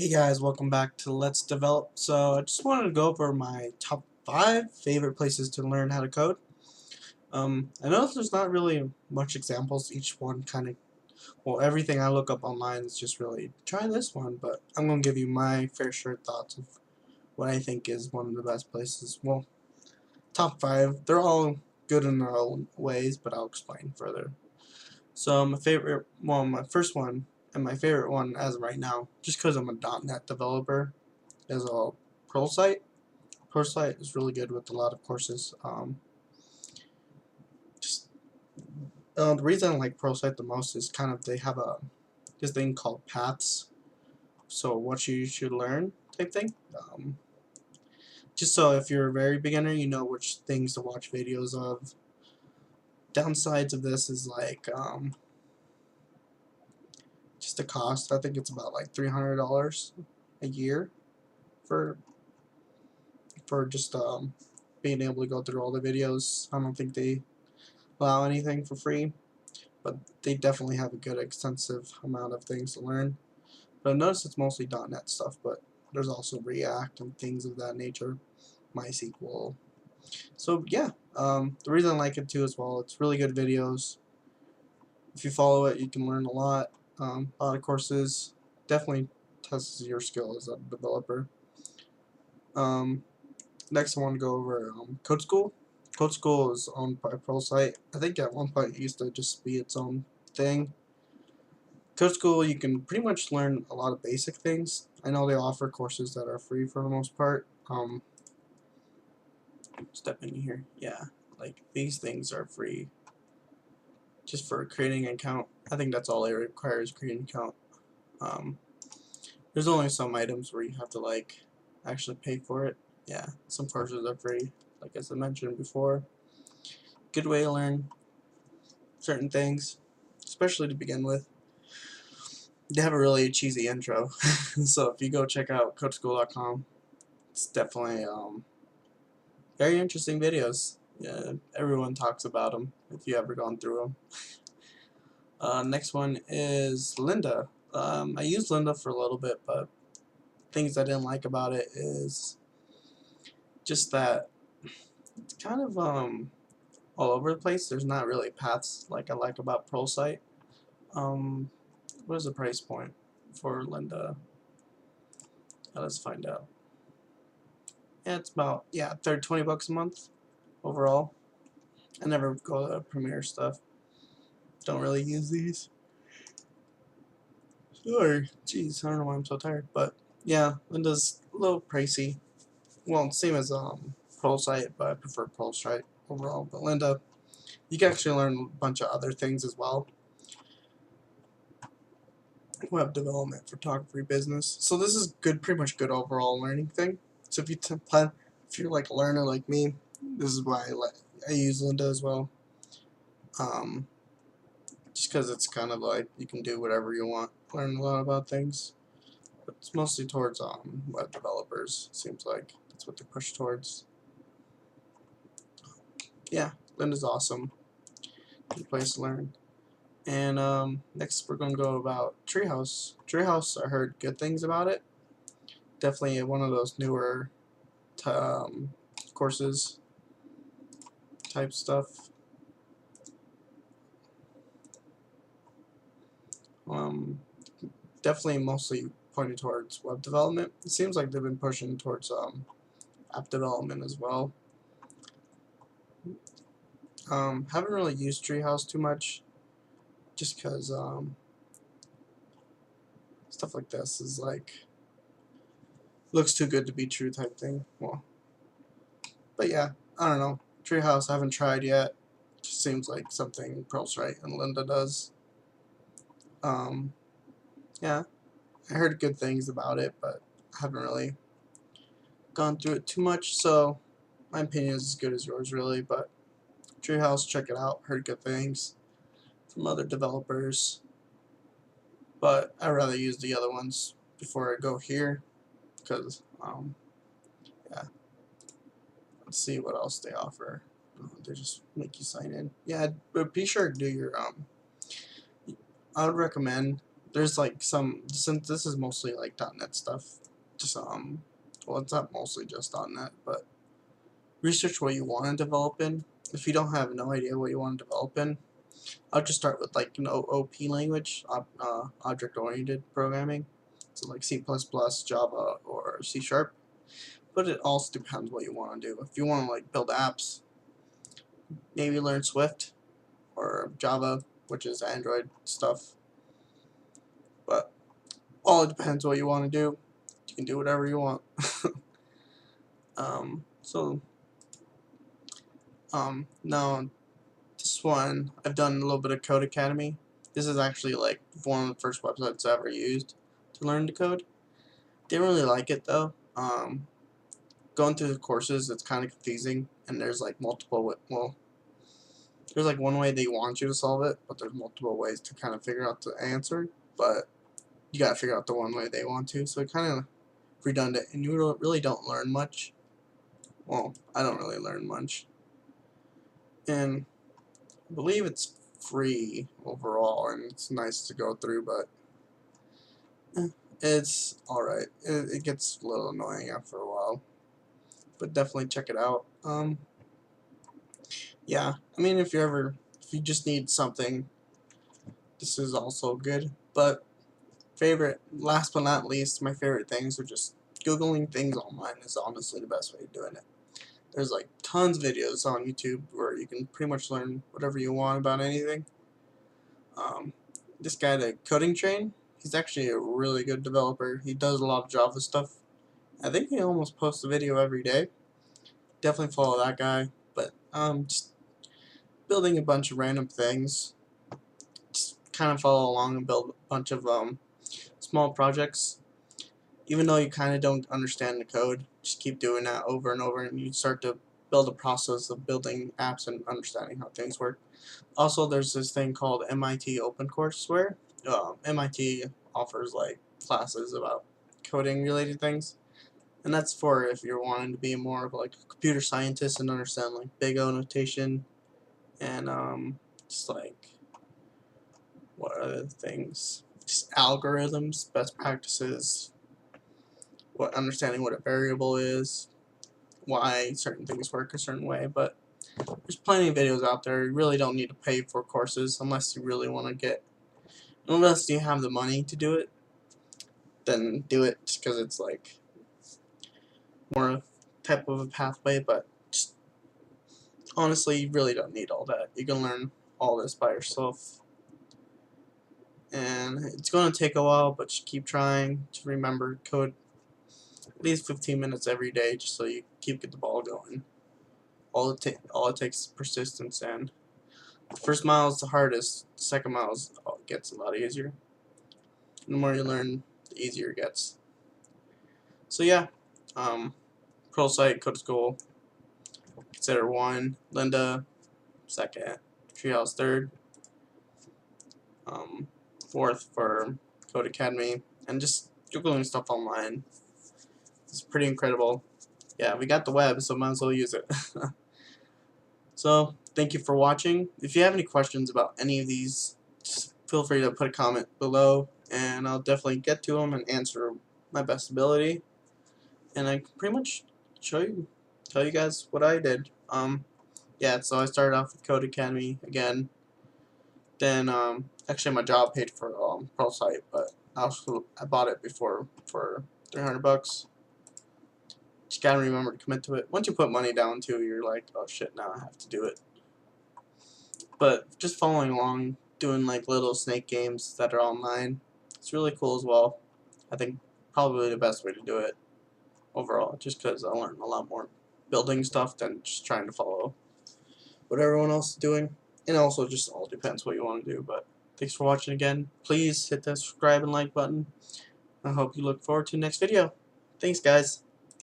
Hey guys, welcome back to Let's Develop. So I just wanted to go over my top 5 favorite places to learn how to code. I know there's not really much examples. Each one kind of, well, everything I look up online is just really try this one, but I'm going to give you my fair share thoughts of what I think is one of the best places. Well, top 5, they're all good in their own ways, but I'll explain further. So my first one, and my favorite one as of right now, just because I'm a .NET developer, is a ProSite. ProSite is really good with a lot of courses. Just the reason I like ProSite the most is kind of they have this thing called paths. So what you should learn type thing. Just so if you're a very beginner, you know which things to watch videos of. Downsides of this is like just the cost. I think it's about like $300 a year for just being able to go through all the videos. I don't think they allow anything for free, but they definitely have a good extensive amount of things to learn. But I noticed it's mostly .NET stuff, but there's also React and things of that nature, MySQL. So yeah, the reason I like it too as well, it's really good videos. If you follow it, you can learn a lot. A lot of courses definitely tests your skill as a developer. Um, Next, I want to go over Code School. Code School is owned by ProSite. I think at one point it used to just be its own thing. Code School, you can pretty much learn a lot of basic things. I know they offer courses that are free for the most part. Step in here. Yeah, like these things are free just for creating an account. I think that's all it requires, creating an account. Um, there's only some items where you have to like actually pay for it. Yeah, some courses are free, like as I mentioned before. Good way to learn certain things, especially to begin with. They have a really cheesy intro, so if you go check out CodeSchool.com, it's definitely very interesting videos. Yeah, everyone talks about them if you ever gone through them. Next one is Lynda. I used Lynda for a little bit, but things I didn't like about it is just that it's kind of all over the place. There's not really paths like I like about ProSite. Um, what is the price point for Lynda? Let's find out. Yeah, it's about 20 bucks a month overall. I never go to Premiere stuff. Don't really use these. Sorry, jeez, I don't know why I'm so tired, but yeah, Lynda's a little pricey. Well, same as ProSite, but I prefer ProSite overall. But Lynda, you can actually learn a bunch of other things as well. Web development, photography, business. So this is good, pretty much good overall learning thing. So if you plan, if you're like a learner like me, this is why I use Lynda as well. Just because it's kind of like you can do whatever you want, learn a lot about things. But it's mostly towards web developers. Seems like that's what they push towards. Yeah, Lynda's awesome. Good place to learn. And next we're gonna go about Treehouse. Treehouse, I heard good things about it. Definitely one of those newer courses type stuff. Um, Definitely mostly pointed towards web development. It seems like they've been pushing towards app development as well. Haven't really used Treehouse too much, just because stuff like this is like looks too good to be true type thing. Well, but yeah, I don't know. Treehouse I haven't tried yet. Just seems like something ProSite and Lynda does. Um, yeah, I heard good things about it, but I haven't really gone through it too much. So my opinion is as good as yours, really. But Treehouse, check it out. Heard good things from other developers, but I'd rather use the other ones before I go here, because yeah. Let's see what else they offer. They just make you sign in. Yeah, but be sure to do your I would recommend there's like some, since this is mostly like .NET stuff, just well, it's not mostly just .NET, but research what you want to develop in. If you don't have no idea what you want to develop in, I'll just start with like an OOP language, object-oriented programming, so like C++, Java, or C#. But it also depends what you want to do. If you want to like build apps, maybe learn Swift or Java, which is Android stuff. But all it depends what you want to do. You can do whatever you want. Now this one, I've done a little bit of Codecademy. This is actually like one of the first websites I ever used to learn to code. Didn't really like it though. Going through the courses, it's kind of confusing, and there's like multiple, well, there's like one way they want you to solve it, but there's multiple ways to kind of figure out the answer, but you gotta figure out the one way they want to, so it kind of redundant, and you really don't learn much. Well, I don't really learn much, and I believe it's free overall, and it's nice to go through, but it's alright. It gets a little annoying after a while, but definitely check it out. Yeah, I mean, if you just need something, this is also good. But last but not least, my favorite things are just Googling things online is honestly the best way of doing it. There's like tons of videos on YouTube where you can pretty much learn whatever you want about anything. This guy, the Coding Train, he's actually a really good developer. He does a lot of Java stuff. I think he almost posts a video every day. Definitely follow that guy. But just building a bunch of random things. Just kind of follow along and build a bunch of small projects. Even though you kind of don't understand the code, just keep doing that over and over, and you start to build a process of building apps and understanding how things work. Also, there's this thing called MIT OpenCourseware. MIT offers like classes about coding related things, and that's for if you're wanting to be more of like a computer scientist and understand like big O notation and just like what other things, just algorithms, best practices, understanding what a variable is, why certain things work a certain way. But there's plenty of videos out there. You really don't need to pay for courses unless you really want to unless you have the money to do it, then do it just because it's like more type of a pathway. But just, honestly, you really don't need all that. You can learn all this by yourself, and it's going to take a while, but just keep trying to remember code at least 15 minutes every day, just so you get the ball going. All it takes is persistence, and the first mile is the hardest. The second mile gets a lot easier. The more you learn, the easier it gets. So yeah, ProSite, Code School, Consider 1, Lynda 2nd, Treehouse 3rd, 4th for Codecademy, and just Googling stuff online. It's pretty incredible. Yeah, we got the web, so might as well use it. So, thank you for watching. If you have any questions about any of these, just feel free to put a comment below, and I'll definitely get to them and answer my best ability. And I can pretty much tell you guys what I did. Yeah, so I started off with Codecademy again. Then, actually my job paid for ProSite, but I bought it before for $300. Just gotta remember to commit to it. Once you put money down too, you're like, oh shit, now I have to do it. But just following along, doing like little snake games that are online, it's really cool as well. I think probably the best way to do it overall, just because I learned a lot more building stuff than just trying to follow what everyone else is doing. And also just all depends what you want to do. But thanks for watching again. Please hit that subscribe and like button. I hope you look forward to the next video. Thanks guys.